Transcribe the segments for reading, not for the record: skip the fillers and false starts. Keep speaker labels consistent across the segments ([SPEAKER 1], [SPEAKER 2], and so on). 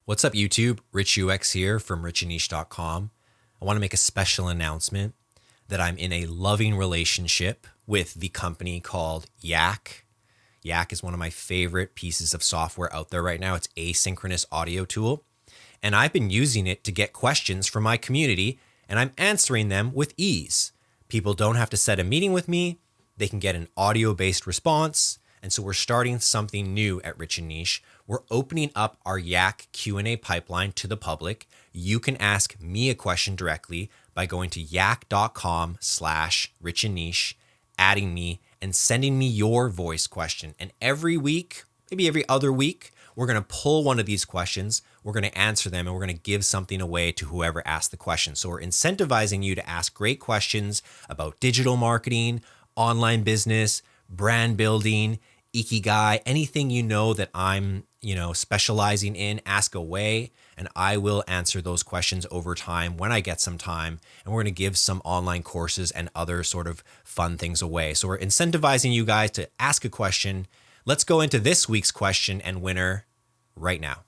[SPEAKER 1] What's up, YouTube? Rich UX here from Rich+Niche.com. I want to make a special announcement that I'm in a loving relationship with the company called Yak. Yak is one of my favorite pieces of software out there right now. It's an asynchronous audio tool, and I've been using it to get questions from my community, and I'm answering them with ease. People don't have to set a meeting with me. They can get an audio-based response. And so we're starting something new at Rich and Niche. We're opening up our Yak Q&A pipeline to the public. You can ask me a question directly by going to yak.com/richandniche, adding me and sending me your voice question. And every week, maybe every other week, we're going to pull one of these questions. We're going to answer them and we're going to give something away to whoever asked the question. So we're incentivizing you to ask great questions about digital marketing, online business, brand building, ikigai, anything you know that I'm, specializing in, ask away, and I will answer those questions over time when I get some time. And we're going to give some online courses and other sort of fun things away. So we're incentivizing you guys to ask a question. Let's go into this week's question and winner right now.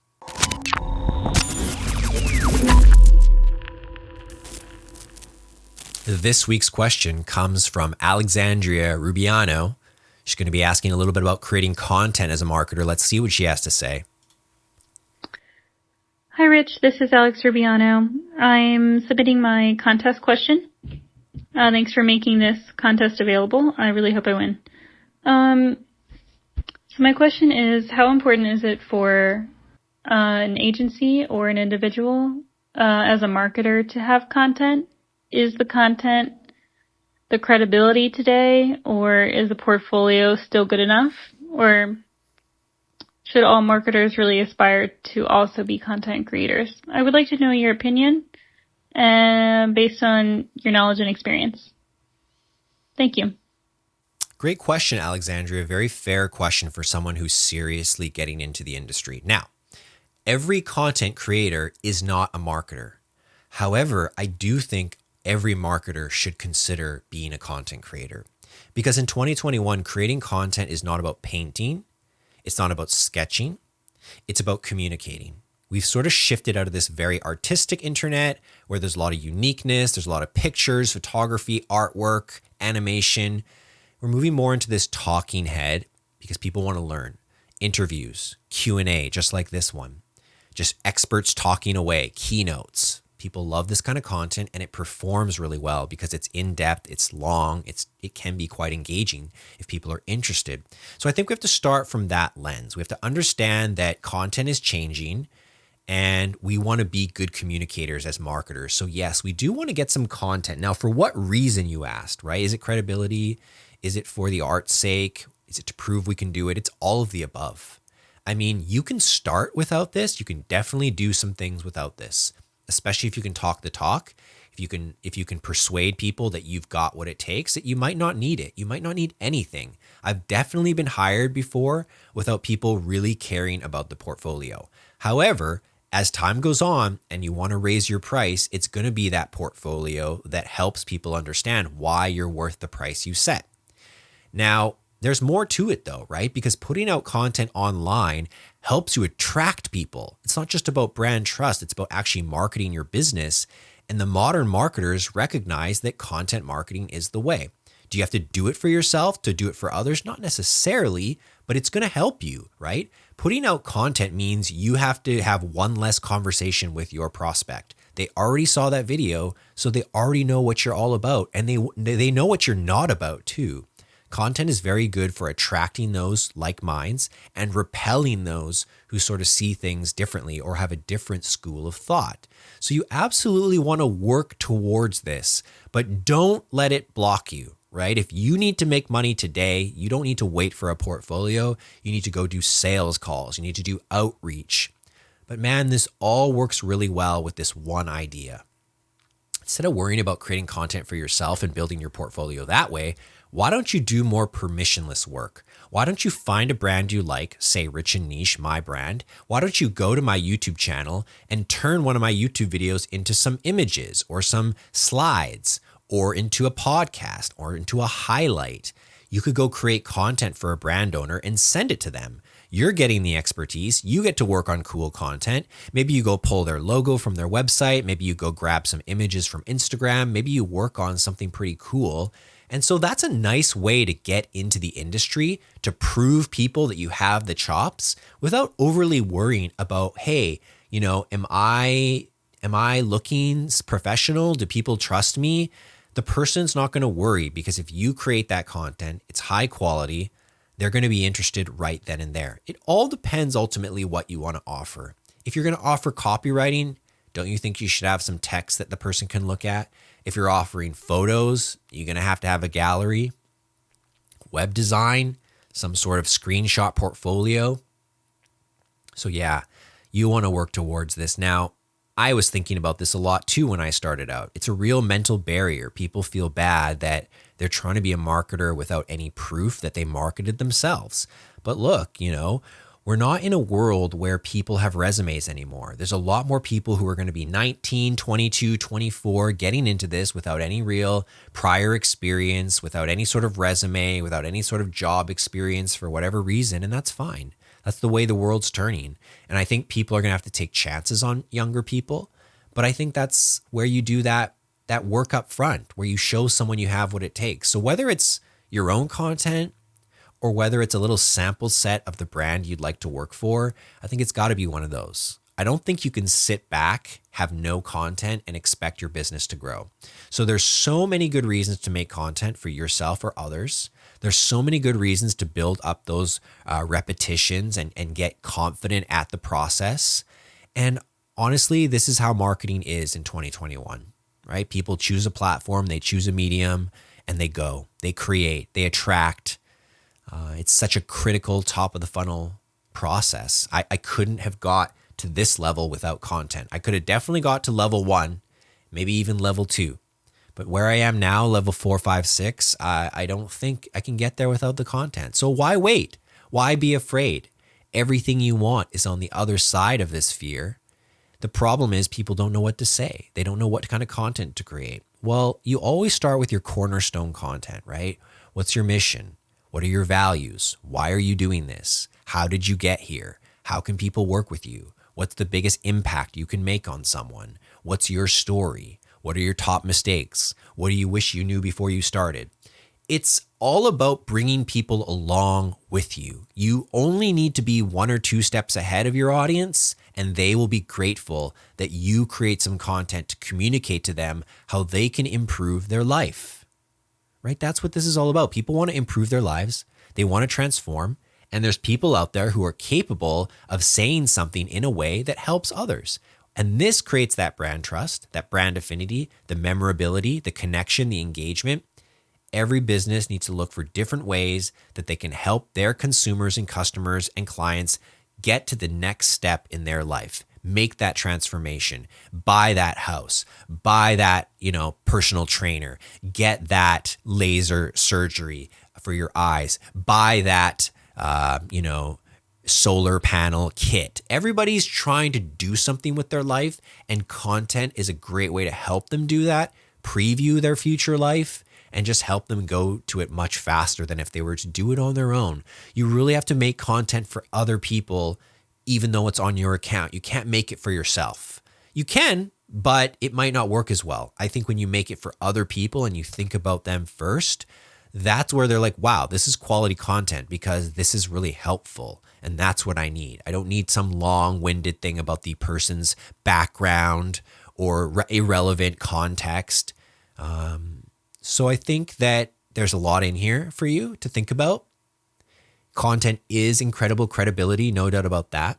[SPEAKER 1] This week's question comes from Alexandria Rubiano. She's going to be asking a little bit about creating content as a marketer. Let's see what she has to say.
[SPEAKER 2] Hi, Rich. This is Alex Rubiano. I'm submitting my contest question. Thanks for making this contest available. I really hope I win. So my question is, how important is it for an agency or an individual as a marketer to have content? Is the content the credibility today, or is the portfolio still good enough? Or should all marketers really aspire to also be content creators? I would like to know your opinion based on your knowledge and experience. Thank you.
[SPEAKER 1] Great question, Alexandria. Very fair question for someone who's seriously getting into the industry. Now, every content creator is not a marketer. However, I do think every marketer should consider being a content creator, because in 2021, creating content is not about painting. It's not about sketching. It's about communicating. We've sort of shifted out of this very artistic internet where there's a lot of uniqueness. There's a lot of pictures, photography, artwork, animation. We're moving more into this talking head because people want to learn. Interviews, Q&A, just like this one, just experts talking away, keynotes. People love this kind of content and it performs really well because it's in-depth, it's long, it can be quite engaging if people are interested. So I think we have to start from that lens. We have to understand that content is changing and we want to be good communicators as marketers. So yes, we do want to get some content. Now, for what reason, you asked, right? Is it credibility? Is it for the art's sake? Is it to prove we can do it? It's all of the above. I mean, you can start without this. You can definitely do some things without this, especially if you can talk the talk, if you can persuade people that you've got what it takes, that you might not need it. You might not need anything. I've definitely been hired before without people really caring about the portfolio. However, as time goes on and you want to raise your price, it's going to be that portfolio that helps people understand why you're worth the price you set. Now, there's more to it though, right? Because putting out content online helps you attract people. It's not just about brand trust. It's about actually marketing your business. And the modern marketers recognize that content marketing is the way. Do you have to do it for yourself to do it for others? Not necessarily, but it's going to help you, right? Putting out content means you have to have one less conversation with your prospect. They already saw that video, so they already know what you're all about, and they know what you're not about too. Content is very good for attracting those like minds and repelling those who sort of see things differently or have a different school of thought. So you absolutely want to work towards this, but don't let it block you, right? If you need to make money today, you don't need to wait for a portfolio. You need to go do sales calls. You need to do outreach. But man, this all works really well with this one idea. Instead of worrying about creating content for yourself and building your portfolio that way, why don't you do more permissionless work? Why don't you find a brand you like, say Rich and Niche, my brand? Why don't you go to my YouTube channel and turn one of my YouTube videos into some images or some slides or into a podcast or into a highlight? You could go create content for a brand owner and send it to them. You're getting the expertise. You get to work on cool content. Maybe you go pull their logo from their website. Maybe you go grab some images from Instagram. Maybe you work on something pretty cool. And so that's a nice way to get into the industry, to prove people that you have the chops without overly worrying about, hey, am I looking professional? Do people trust me? The person's not going to worry, because if you create that content, it's high quality, they're going to be interested right then and there. It all depends ultimately what you want to offer. If you're going to offer copywriting, don't you think you should have some text that the person can look at? If you're offering photos, you're going to have a gallery, web design, some sort of screenshot portfolio. So yeah, you want to work towards this. Now, I was thinking about this a lot too when I started out. It's a real mental barrier. People feel bad that they're trying to be a marketer without any proof that they marketed themselves. But look, we're not in a world where people have resumes anymore. There's a lot more people who are going to be 19, 22, 24 getting into this without any real prior experience, without any sort of resume, without any sort of job experience for whatever reason, and that's fine. That's the way the world's turning. And I think people are going to have to take chances on younger people. But I think that's where you do that work up front, where you show someone you have what it takes. So whether it's your own content or whether it's a little sample set of the brand you'd like to work for, I think it's got to be one of those. I don't think you can sit back, have no content, and expect your business to grow. So there's so many good reasons to make content for yourself or others. There's so many good reasons to build up those repetitions and get confident at the process. And honestly, this is how marketing is in 2021, right? People choose a platform, they choose a medium, and they go. They create, they attract. It's such a critical top of the funnel process. I couldn't have got to this level without content. I could have definitely got to level 1, maybe even level 2. But where I am now, level 4, 5, 6, I don't think I can get there without the content. So why wait? Why be afraid? Everything you want is on the other side of this fear. The problem is people don't know what to say. They don't know what kind of content to create. Well, you always start with your cornerstone content, right? What's your mission? What are your values? Why are you doing this? How did you get here? How can people work with you? What's the biggest impact you can make on someone? What's your story? What are your top mistakes? What do you wish you knew before you started? It's all about bringing people along with you. You only need to be 1 or 2 steps ahead of your audience, and they will be grateful that you create some content to communicate to them how they can improve their life, right? That's what this is all about. People want to improve their lives. They want to transform. And there's people out there who are capable of saying something in a way that helps others. And this creates that brand trust, that brand affinity, the memorability, the connection, the engagement. Every business needs to look for different ways that they can help their consumers and customers and clients get to the next step in their life. Make that transformation, buy that house, buy that, personal trainer, get that laser surgery for your eyes, buy that, solar panel kit. Everybody's trying to do something with their life, and content is a great way to help them do that, preview their future life, and just help them go to it much faster than if they were to do it on their own. You really have to make content for other people, even though it's on your account. You can't make it for yourself. You can, but it might not work as well. I think when you make it for other people and you think about them first, that's where they're like, wow, this is quality content because this is really helpful. And that's what I need. I don't need some long-winded thing about the person's background or irrelevant context. So I think that there's a lot in here for you to think about. Content is incredible credibility, no doubt about that.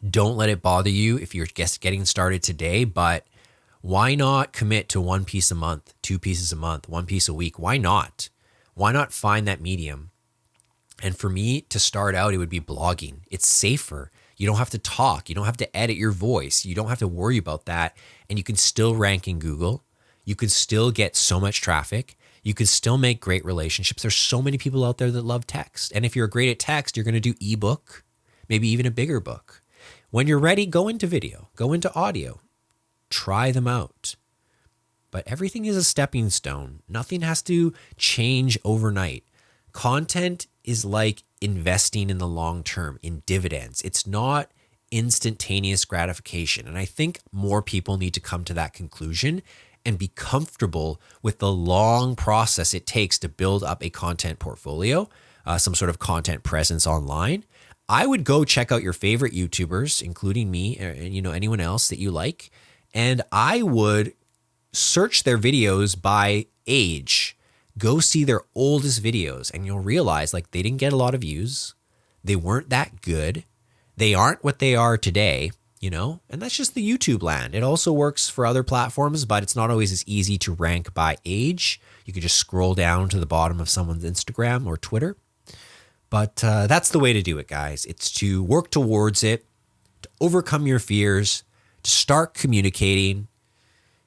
[SPEAKER 1] Don't let it bother you if you're just getting started today, but why not commit to 1 piece a month, 2 pieces a month, 1 piece a week? Why not? Why not find that medium? And for me to start out, it would be blogging. It's safer. You don't have to talk. You don't have to edit your voice. You don't have to worry about that. And you can still rank in Google. You could still get so much traffic. You could still make great relationships. There's so many people out there that love text. And if you're great at text, you're going to do ebook, maybe even a bigger book. When you're ready, go into video, go into audio, try them out. But everything is a stepping stone. Nothing has to change overnight. Content is like investing in the long term, in dividends. It's not instantaneous gratification. And I think more people need to come to that conclusion and be comfortable with the long process it takes to build up a content portfolio, some sort of content presence online. I would go check out your favorite YouTubers, including me, and anyone else that you like, and I would search their videos by age. Go see their oldest videos, and you'll realize like they didn't get a lot of views. They weren't that good. They aren't what they are today, and that's just the YouTube land. It also works for other platforms, but it's not always as easy to rank by age. You could just scroll down to the bottom of someone's Instagram or Twitter. But that's the way to do it, guys. It's to work towards it, to overcome your fears, to start communicating.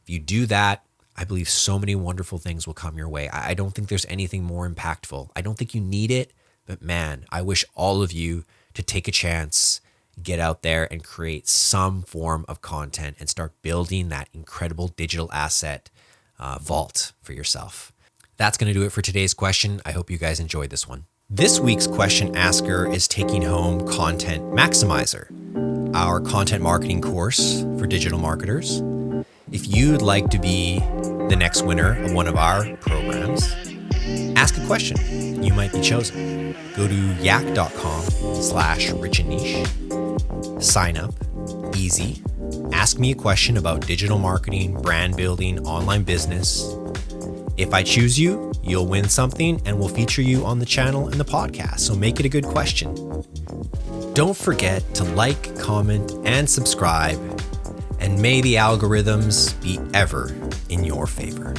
[SPEAKER 1] If you do that, I believe so many wonderful things will come your way. I don't think there's anything more impactful. I don't think you need it, but man, I wish all of you to take a chance, get out there and create some form of content and start building that incredible digital asset vault for yourself. That's going to do it for today's question. I hope you guys enjoyed this one. This week's question asker is taking home Content Maximizer, our content marketing course for digital marketers. If you'd like to be the next winner of one of our programs, ask a question. You might be chosen. Go to yak.com/Rich+Niche. Sign up. Easy. Ask me a question about digital marketing, brand building, online business. If I choose you, you'll win something and we'll feature you on the channel and the podcast. So make it a good question. Don't forget to like, comment, and subscribe. And may the algorithms be ever in your favor.